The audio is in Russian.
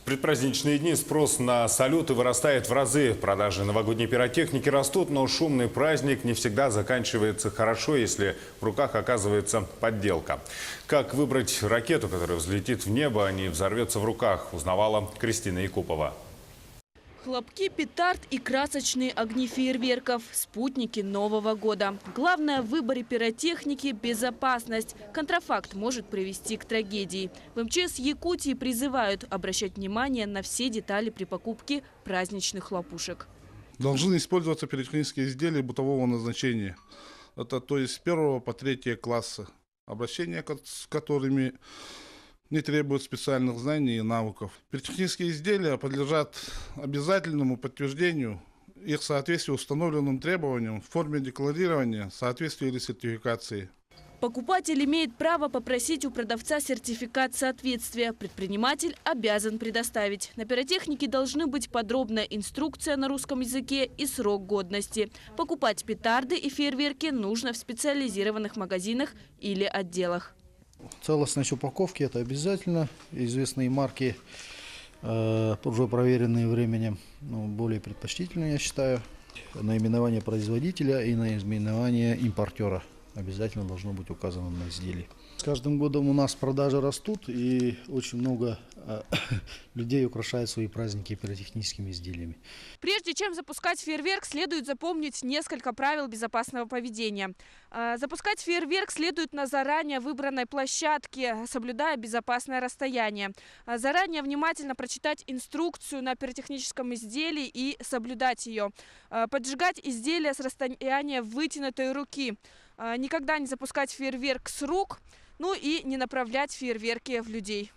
предпраздничные дни спрос на салюты вырастает в разы. Продажи новогодней пиротехники растут, но шумный праздник не всегда заканчивается хорошо, если в руках оказывается подделка. Как выбрать ракету, которая взлетит в небо, а не взорвется в руках, узнавала Кристина Якупова. Хлопки, петард и красочные огни фейерверков – спутники Нового года. Главное в выборе пиротехники – безопасность. Контрафакт может привести к трагедии. В МЧС Якутии призывают обращать внимание на все детали при покупке праздничных хлопушек. Должны использоваться пиротехнические изделия бытового назначения. Это то есть с 1 по 3 класса. Обращение с которыми не требует специальных знаний и навыков. Пиротехнические изделия подлежат обязательному подтверждению их соответствия установленным требованиям в форме декларирования, соответствия или сертификации. Покупатель имеет право попросить у продавца сертификат соответствия. Предприниматель обязан предоставить. На пиротехнике должны быть подробная инструкция на русском языке и срок годности. Покупать петарды и фейерверки нужно в специализированных магазинах или отделах. Целостность упаковки – это обязательно. Известные марки, уже проверенные временем, более предпочтительные, я считаю. Наименование производителя и наименование импортера обязательно должно быть указано на изделии. С каждым годом у нас продажи растут, и очень много людей украшают свои праздники пиротехническими изделиями. Прежде чем запускать фейерверк, следует запомнить несколько правил безопасного поведения. Запускать фейерверк следует на заранее выбранной площадке, соблюдая безопасное расстояние. Заранее внимательно прочитать инструкцию на пиротехническом изделии и соблюдать ее. Поджигать изделие с расстояния вытянутой руки. Никогда не запускать фейерверк с рук, ну и не направлять фейерверки в людей.